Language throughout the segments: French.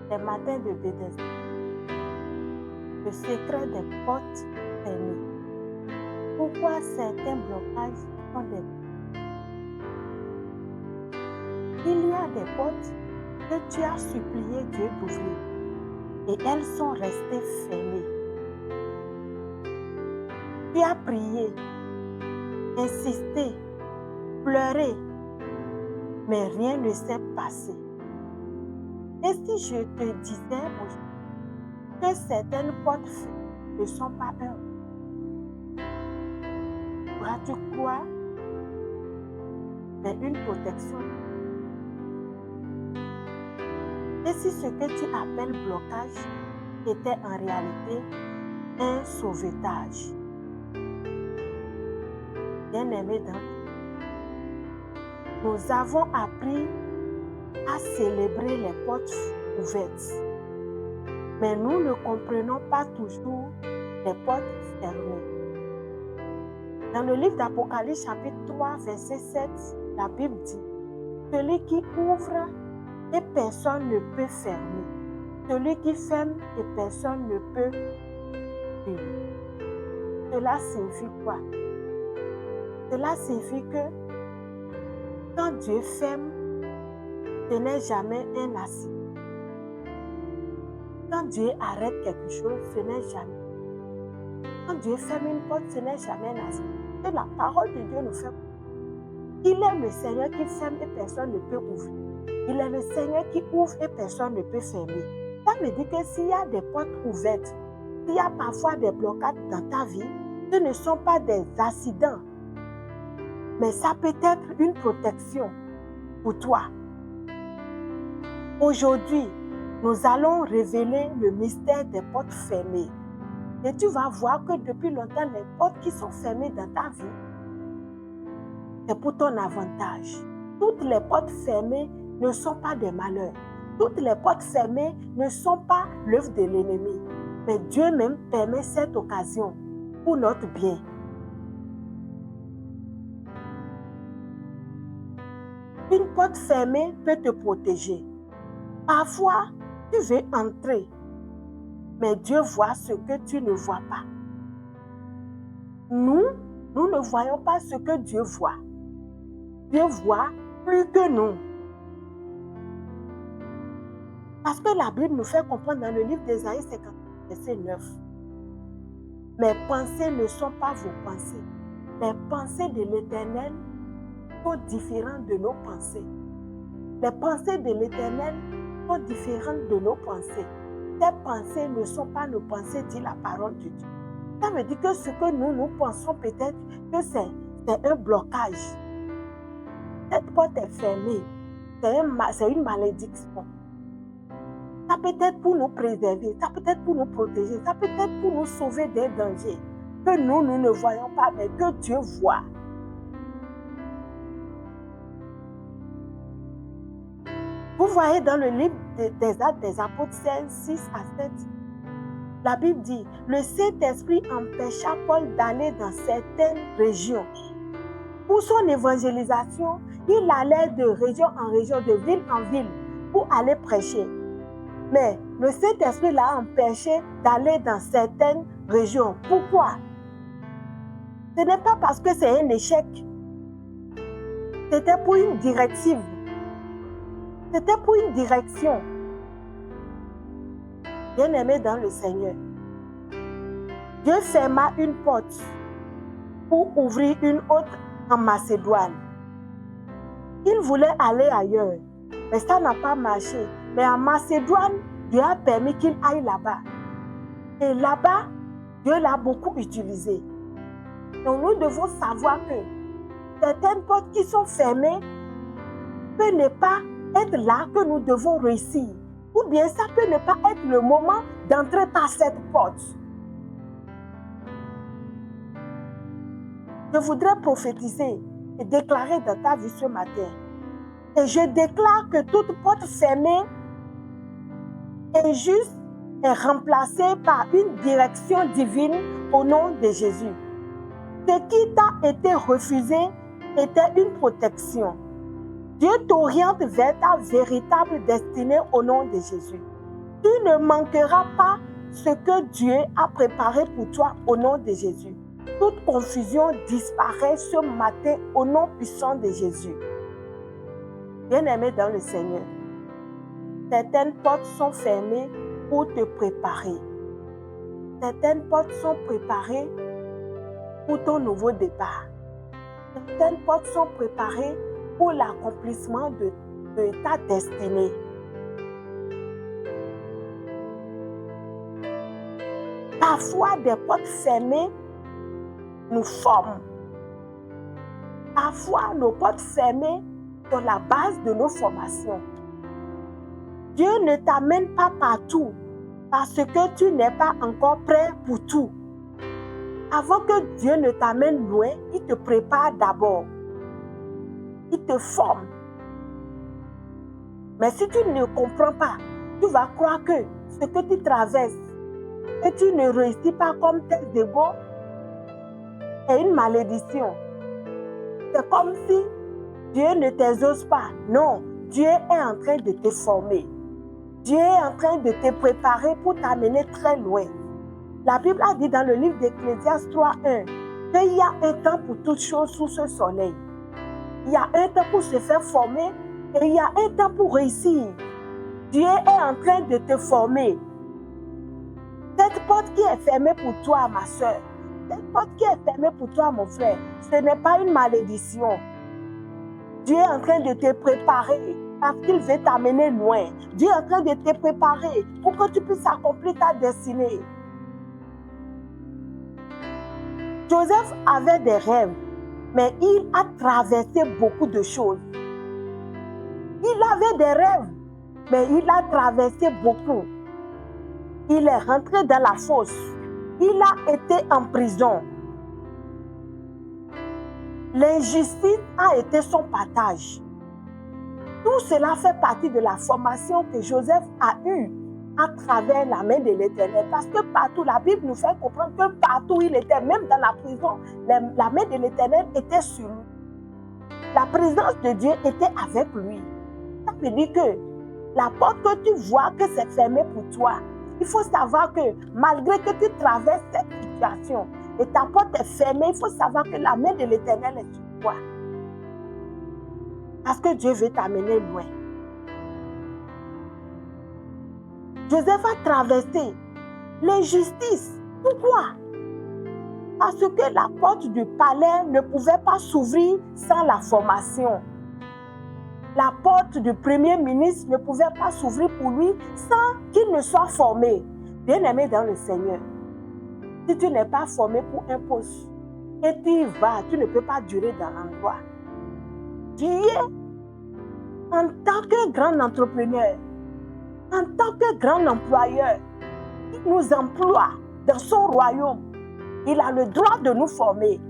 des matins de Bethesda, le secret des portes fermées. Pourquoi certains blocages sont des... Il y a des portes que tu as supplié Dieu d'ouvrir et elles sont restées fermées. Tu as prié, insisté, pleuré, mais rien ne s'est passé. Et si je te disais aujourd'hui que certaines portes ne sont pas un, pourras-tu croire? Mais une protection. Et si ce que tu appelles blocage était en réalité un sauvetage? Bien-aimés dans nous avons appris à célébrer les portes ouvertes. Mais nous ne comprenons pas toujours les portes fermées. Dans le livre d'Apocalypse, chapitre 3, verset 7, la Bible dit « Celui qui ouvre et personne ne peut fermer. Celui qui ferme et personne ne peut ouvrir. » Cela signifie quoi? Cela signifie que quand Dieu ferme, ce n'est jamais un accident. Quand Dieu arrête quelque chose, ce n'est jamais. Quand Dieu ferme une porte, ce n'est jamais un accident. Et la parole de Dieu nous fait. Il est le Seigneur qui ferme et personne ne peut ouvrir. Il est le Seigneur qui ouvre et personne ne peut fermer. Ça veut dire que s'il y a des portes ouvertes, s'il y a parfois des blocages dans ta vie, ce ne sont pas des accidents. Mais ça peut être une protection pour toi. Aujourd'hui, nous allons révéler le mystère des portes fermées. Et tu vas voir que depuis longtemps, les portes qui sont fermées dans ta vie, c'est pour ton avantage. Toutes les portes fermées ne sont pas des malheurs. Toutes les portes fermées ne sont pas l'œuvre de l'ennemi. Mais Dieu même permet cette occasion pour notre bien. Une porte fermée peut te protéger. Parfois, tu veux entrer, mais Dieu voit ce que tu ne vois pas. Nous ne voyons pas ce que Dieu voit. Dieu voit plus que nous. Parce que la Bible nous fait comprendre dans le livre d'Ésaïe 50, verset 9. Mes pensées ne sont pas vos pensées. Les pensées de l'Éternel sont différentes de nos pensées. Les pensées de l'Éternel sont différentes de nos pensées. Tes pensées ne sont pas nos pensées, dit la parole de Dieu. Ça veut dire que ce que nous pensons peut-être que c'est un blocage. Cette porte est fermée. C'est une malédiction. Ça peut être pour nous préserver, ça peut être pour nous protéger, ça peut être pour nous sauver des dangers que nous ne voyons pas, mais que Dieu voit. Vous voyez dans le livre des Actes des Apôtres 16, 6 à 7, la Bible dit, le Saint-Esprit empêcha Paul d'aller dans certaines régions. Pour son évangélisation, il allait de région en région, de ville en ville, pour aller prêcher. Mais le Saint-Esprit l'a empêché d'aller dans certaines régions. Pourquoi? Ce n'est pas parce que c'est un échec. C'était pour une directive. C'était pour une direction. Bien-aimé dans le Seigneur, Dieu ferma une porte pour ouvrir une autre en Macédoine. Il voulait aller ailleurs, mais ça n'a pas marché. Mais en Macédoine, Dieu a permis qu'il aille là-bas. Et là-bas, Dieu l'a beaucoup utilisé. Donc nous devons savoir que certaines portes qui sont fermées peuvent ne pas être là que nous devons réussir. Ou bien ça peut ne pas être le moment d'entrer par cette porte. Je voudrais prophétiser et déclarer dans ta vie ce matin. Et je déclare que toute porte fermée injuste est remplacée par une direction divine au nom de Jésus. Ce qui t'a été refusé était une protection. Dieu t'oriente vers ta véritable destinée au nom de Jésus. Tu ne manqueras pas ce que Dieu a préparé pour toi au nom de Jésus. Toute confusion disparaît ce matin au nom puissant de Jésus. Bien-aimé dans le Seigneur, certaines portes sont fermées pour te préparer. Certaines portes sont préparées pour ton nouveau départ. Certaines portes sont préparées pour l'accomplissement de ta destinée. Parfois, des portes fermées nous forment. Parfois, nos portes fermées sont la base de nos formations. Dieu ne t'amène pas partout parce que tu n'es pas encore prêt pour tout. Avant que Dieu ne t'amène loin, il te prépare d'abord. Il te forme. Mais si tu ne comprends pas, tu vas croire que ce que tu traverses et tu ne réussis pas comme tes égaux est une malédiction. C'est comme si Dieu ne t'exauce pas. Non, Dieu est en train de te former. Dieu est en train de te préparer pour t'amener très loin. La Bible a dit dans le livre d'Ecclésiaste 3:1 qu'il y a un temps pour toutes choses sous ce soleil. Il y a un temps pour se faire former et il y a un temps pour réussir. Dieu est en train de te former. Cette porte qui est fermée pour toi, ma soeur, cette porte qui est fermée pour toi, mon frère, ce n'est pas une malédiction. Dieu est en train de te préparer parce qu'il veut t'amener loin. Dieu est en train de te préparer pour que tu puisses accomplir ta destinée. Joseph avait des rêves, mais il a traversé beaucoup de choses. Il avait des rêves, mais il a traversé beaucoup. Il est rentré dans la fosse. Il a été en prison. L'injustice a été son partage. Tout cela fait partie de la formation que Joseph a eue à travers la main de l'Éternel. Parce que partout, la Bible nous fait comprendre que partout où il était, même dans la prison, la main de l'Éternel était sur lui. La présence de Dieu était avec lui. Ça veut dire que la porte que tu vois que c'est fermé pour toi, il faut savoir que malgré que tu traverses cette situation et ta porte est fermée, il faut savoir que la main de l'Éternel est sur toi. Parce que Dieu veut t'amener loin. Joseph a traversé l'injustice. Pourquoi? Parce que la porte du palais ne pouvait pas s'ouvrir sans la formation. La porte du premier ministre ne pouvait pas s'ouvrir pour lui sans qu'il ne soit formé. Bien-aimé dans le Seigneur, si tu n'es pas formé pour un poste et tu y vas, tu ne peux pas durer dans l'endroit. Dieu, en tant que grand entrepreneur, en tant que grand employeur, il nous emploie dans son royaume. Il a le droit de nous former.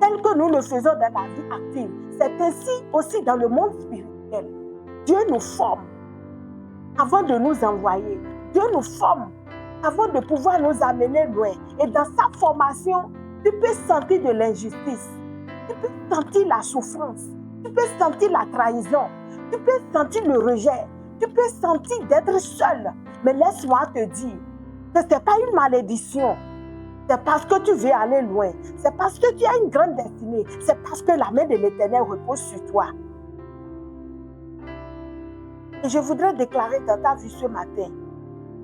Tel que nous le faisons dans la vie active. C'est ainsi aussi dans le monde spirituel. Dieu nous forme avant de nous envoyer. Dieu nous forme avant de pouvoir nous amener loin. Et dans sa formation, tu peux sentir de l'injustice. Tu peux sentir la souffrance. Tu peux sentir la trahison. Tu peux sentir le rejet. Tu peux sentir d'être seul. Mais laisse-moi te dire que ce n'est pas une malédiction. C'est parce que tu veux aller loin. C'est parce que tu as une grande destinée. C'est parce que la main de l'Éternel repose sur toi. Et je voudrais déclarer dans ta vie ce matin.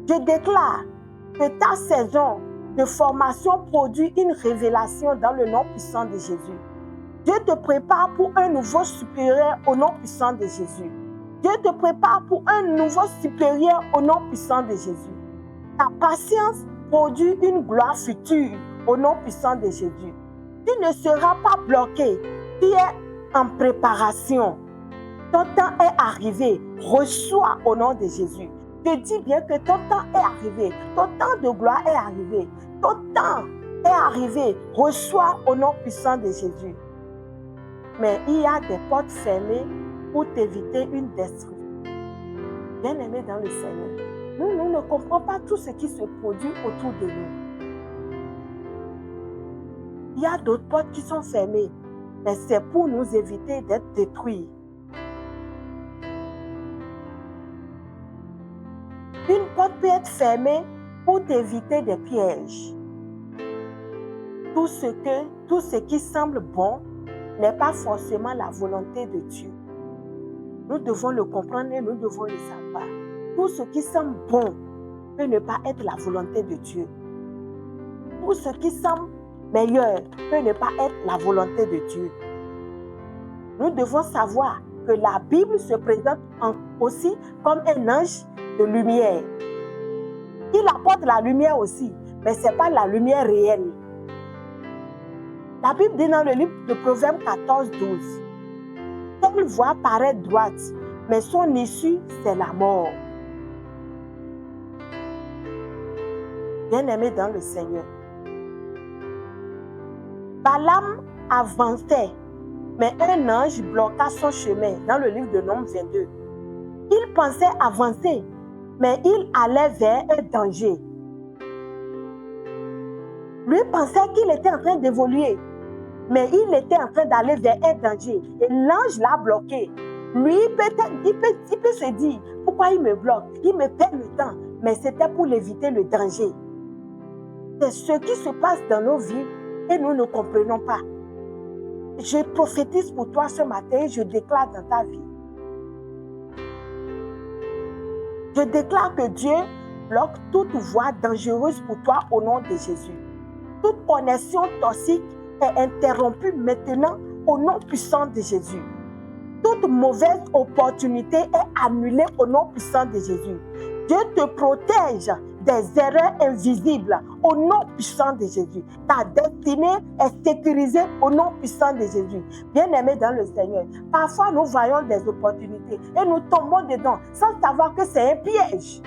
Je déclare que ta saison de formation produit une révélation dans le nom puissant de Jésus. Dieu te prépare pour un nouveau supérieur au nom puissant de Jésus. Dieu te prépare pour un nouveau supérieur au nom puissant de Jésus. Ta patience produit une gloire future au nom puissant de Jésus. Tu ne seras pas bloqué. Tu es en préparation. Ton temps est arrivé. Reçois au nom de Jésus. Je dis bien que ton temps est arrivé. Ton temps de gloire est arrivé. Ton temps est arrivé. Reçois au nom puissant de Jésus. Mais il y a des portes fermées pour t'éviter une destruction. Bien-aimé dans le Seigneur, nous ne comprenons pas tout ce qui se produit autour de nous. Il y a d'autres portes qui sont fermées, mais c'est pour nous éviter d'être détruits. portes fermées pour t'éviter des pièges. Tout ce qui semble bon n'est pas forcément la volonté de Dieu. Nous devons le comprendre et nous devons le savoir. Tout ce qui semble bon peut ne pas être la volonté de Dieu. Tout ce qui semble meilleur peut ne pas être la volonté de Dieu. Nous devons savoir que la Bible se présente aussi comme un ange de lumière. Il apporte la lumière aussi, mais ce n'est pas la lumière réelle. La Bible dit dans le livre de Proverbes 14, 12, « Telle voie paraît droite, mais son issue, c'est la mort. » Bien-aimé dans le Seigneur, Balaam avançait, mais un ange bloqua son chemin dans le livre de Nombres 22. Il pensait avancer, mais il allait vers un danger. Lui pensait qu'il était en train d'évoluer, mais il était en train d'aller vers un danger. Et l'ange l'a bloqué. Lui, il peut se dire, pourquoi il me bloque? Il me perd le temps. Mais c'était pour éviter le danger. C'est ce qui se passe dans nos vies et nous ne comprenons pas. Je prophétise pour toi ce matin et je déclare dans ta vie. Je déclare que Dieu bloque toute voie dangereuse pour toi au nom de Jésus. Toute connexion toxique est interrompue maintenant au nom puissant de Jésus. Toute mauvaise opportunité est annulée au nom puissant de Jésus. Dieu te protège des erreurs invisibles au nom puissant de Jésus. Ta destinée est sécurisée au nom puissant de Jésus. Bien-aimé dans le Seigneur, parfois nous voyons des opportunités et nous tombons dedans sans savoir que c'est un piège.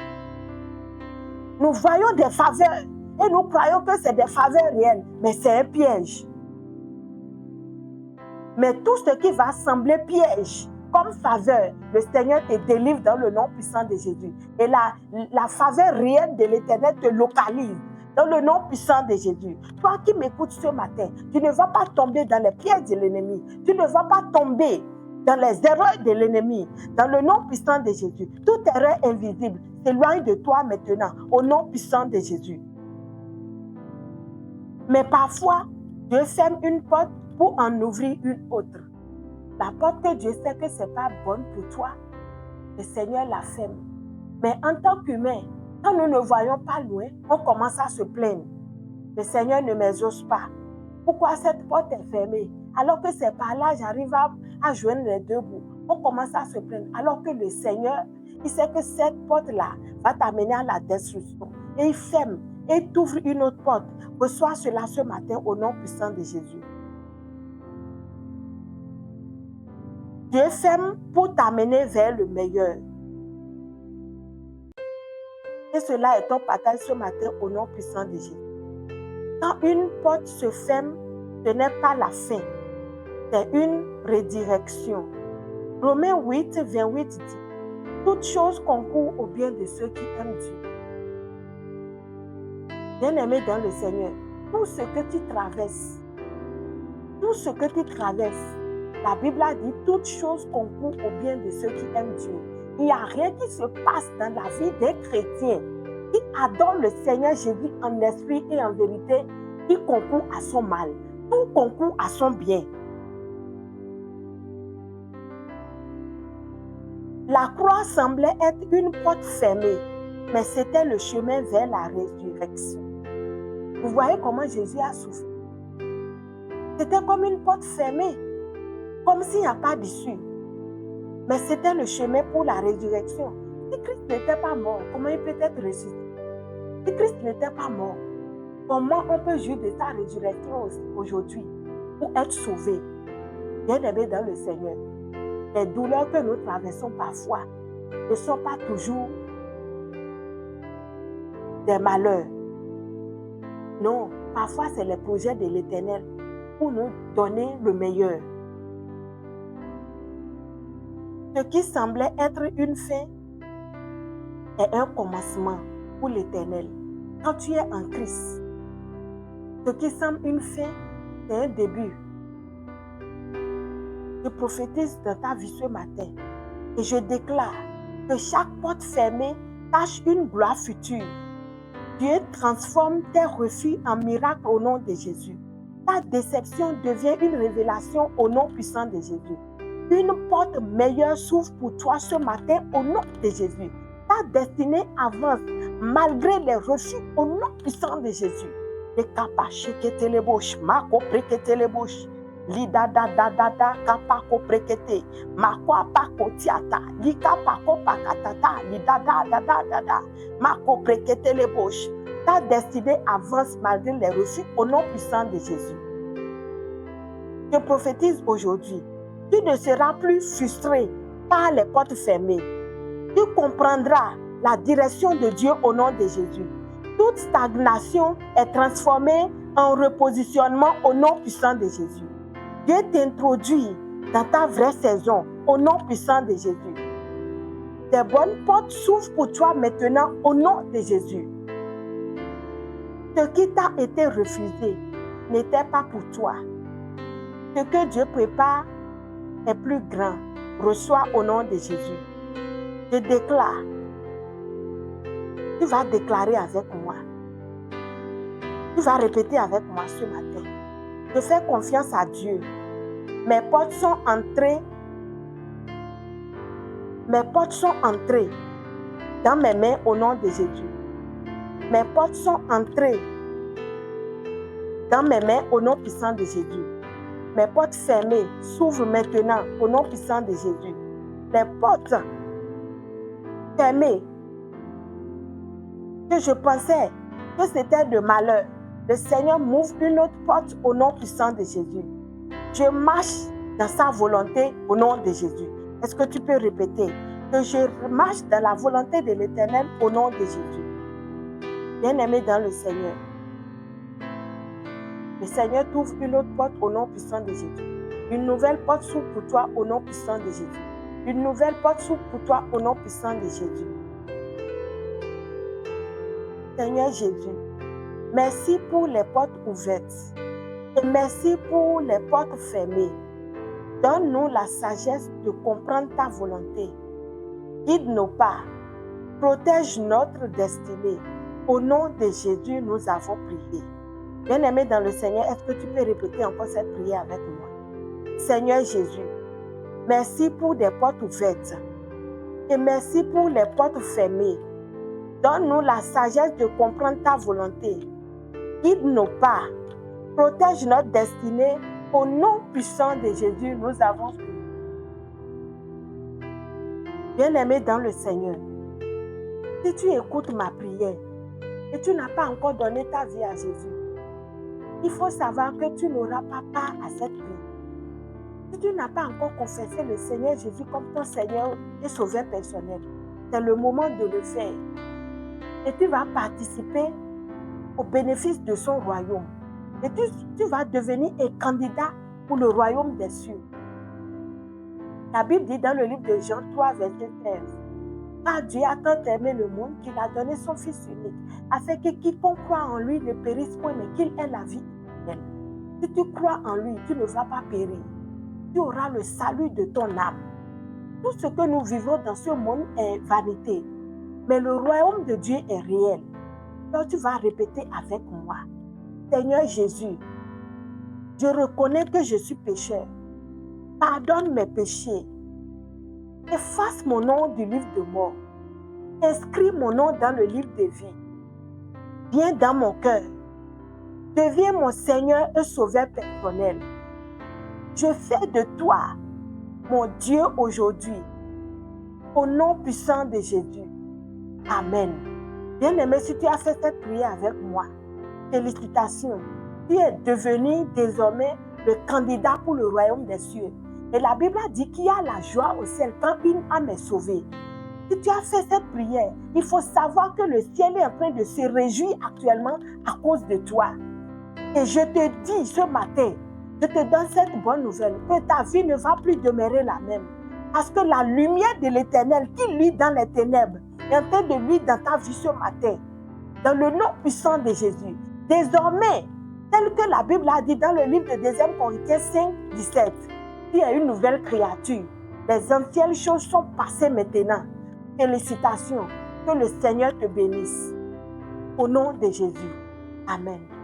Nous voyons des faveurs et nous croyons que c'est des faveurs réelles, mais c'est un piège. Mais tout ce qui va sembler piège comme faveur, le Seigneur te délivre dans le nom puissant de Jésus. Et la faveur réelle de l'Éternel te localise dans le nom puissant de Jésus. Toi qui m'écoutes ce matin, tu ne vas pas tomber dans les pièges de l'ennemi. Tu ne vas pas tomber dans les erreurs de l'ennemi. Dans le nom puissant de Jésus, toute erreur invisible s'éloigne de toi maintenant au nom puissant de Jésus. Mais parfois, Dieu ferme une porte pour en ouvrir une autre. La porte que Dieu sait que ce n'est pas bonne pour toi, le Seigneur la ferme. Mais en tant qu'humain, quand nous ne voyons pas loin, on commence à se plaindre. Le Seigneur ne m'exauce pas. Pourquoi cette porte est fermée? Alors que c'est par là, j'arrive à joindre les deux bouts. On commence à se plaindre. Alors que le Seigneur, il sait que cette porte-là va t'amener à la destruction. Et il ferme. Et il t'ouvre une autre porte. Reçois cela ce matin au nom puissant de Jésus. Dieu ferme pour t'amener vers le meilleur. Et cela est ton partage ce matin au nom puissant de Jésus. Quand une porte se ferme, ce n'est pas la fin. C'est une redirection. Romains 8, 28 dit, « Toutes choses concourent au bien de ceux qui aiment Dieu. » Bien-aimé dans le Seigneur, tout ce que tu traverses, la Bible a dit toutes choses concourent au bien de ceux qui aiment Dieu. Il n'y a rien qui se passe dans la vie des chrétiens qui adorent le Seigneur Jésus en esprit et en vérité qui concourt à son mal. Tout concourt à son bien. La croix semblait être une porte fermée, mais c'était le chemin vers la résurrection. Vous voyez comment Jésus a souffert. C'était comme une porte fermée. Comme s'il n'y a pas d'issue. Mais c'était le chemin pour la résurrection. Si Christ n'était pas mort, comment il peut être ressuscité? Si Christ n'était pas mort, comment on peut jouir de sa résurrection aujourd'hui pour être sauvé? Bien-aimé dans le Seigneur, les douleurs que nous traversons parfois ne sont pas toujours des malheurs. Non, parfois c'est les projets de l'Éternel pour nous donner le meilleur. Ce qui semblait être une fin est un commencement pour l'Éternel. Quand tu es en Christ, ce qui semble une fin, c'est un début. Je prophétise dans ta vie ce matin et je déclare que chaque porte fermée cache une gloire future. Dieu transforme tes refus en miracles au nom de Jésus. Ta déception devient une révélation au nom puissant de Jésus. Une porte meilleure s'ouvre pour toi ce matin au nom de Jésus. Ta destinée avance malgré les refus au nom puissant de Jésus. Les capaches qui te les bouches, ma copréquete les bouches. Lida da da da da kapako prekete mako apako tiata lika pako pakatata lida da da da da da mako prekete les bouches. Ta destinée avance malgré les refus au nom puissant de Jésus. Je prophétise aujourd'hui, tu ne seras plus frustré par les portes fermées. Tu comprendras la direction de Dieu au nom de Jésus. Toute stagnation est transformée en repositionnement au nom puissant de Jésus. Dieu t'introduit dans ta vraie saison au nom puissant de Jésus. Des bonnes portes s'ouvrent pour toi maintenant au nom de Jésus. Ce qui t'a été refusé n'était pas pour toi. Ce que Dieu prépare est plus grand. Reçois au nom de Jésus. Je déclare. Tu vas déclarer avec moi. Tu vas répéter avec moi ce matin. Je fais confiance à Dieu. Mes portes sont entrées. Mes portes sont entrées dans mes mains au nom de Jésus. Mes portes sont entrées dans mes mains au nom puissant de Jésus. Mes portes fermées s'ouvrent maintenant au nom puissant de Jésus. Les portes fermées que je pensais que c'était de malheur, le Seigneur m'ouvre une autre porte au nom puissant de Jésus. Je marche dans sa volonté au nom de Jésus. Est-ce que tu peux répéter que je marche dans la volonté de l'Éternel au nom de Jésus? Bien-aimé dans le Seigneur, le Seigneur t'ouvre une autre porte au nom puissant de Jésus. Une nouvelle porte s'ouvre pour toi au nom puissant de Jésus. Une nouvelle porte s'ouvre pour toi au nom puissant de Jésus. Seigneur Jésus, merci pour les portes ouvertes et merci pour les portes fermées. Donne-nous la sagesse de comprendre ta volonté. Guide nos pas. Protège notre destinée. Au nom de Jésus, nous avons prié. Bien-aimé dans le Seigneur, est-ce que tu peux répéter encore cette prière avec moi? Seigneur Jésus, merci pour des portes ouvertes et merci pour les portes fermées. Donne-nous la sagesse de comprendre ta volonté. Guide nos pas. Protège notre destinée. Au nom puissant de Jésus, nous avons prié. Bien-aimé dans le Seigneur, si tu écoutes ma prière et tu n'as pas encore donné ta vie à Jésus, il faut savoir que tu n'auras pas part à cette prière. Si tu n'as pas encore confessé le Seigneur Jésus comme ton Seigneur et Sauveur personnel, c'est le moment de le faire. Et tu vas participer au bénéfice de son royaume. Et tu vas devenir un candidat pour le royaume des cieux. La Bible dit dans le livre de Jean 3, verset 13, « Car Dieu a tant aimé le monde qu'il a donné son Fils unique, afin que quiconque croit en lui ne périsse point, mais qu'il ait la vie éternelle. » Si tu crois en lui, tu ne vas pas périr. Tu auras le salut de ton âme. Tout ce que nous vivons dans ce monde est vanité. Mais le royaume de Dieu est réel. Donc tu vas répéter avec moi. Seigneur Jésus, je reconnais que je suis pécheur. Pardonne mes péchés. Efface mon nom du livre de mort. Inscris mon nom dans le livre de vie. Viens dans mon cœur. Deviens mon Seigneur et Sauveur personnel. Je fais de toi mon Dieu aujourd'hui. Au nom puissant de Jésus. Amen. Bien-aimé, si tu as fait cette prière avec moi, félicitations. Tu es devenu désormais le candidat pour le royaume des cieux. Et la Bible a dit qu'il y a la joie au ciel quand une âme est sauvée. Si tu as fait cette prière, il faut savoir que le ciel est en train de se réjouir actuellement à cause de toi. Et je te dis ce matin, je te donne cette bonne nouvelle, que ta vie ne va plus demeurer la même. Parce que la lumière de l'Éternel qui luit dans les ténèbres est en train de luire dans ta vie ce matin. Dans le nom puissant de Jésus. Désormais, tel que la Bible a dit dans le livre de 2 Corinthiens 5, 17, tu es une nouvelle créature. Les anciennes choses sont passées maintenant. Félicitations. Que le Seigneur te bénisse. Au nom de Jésus. Amen.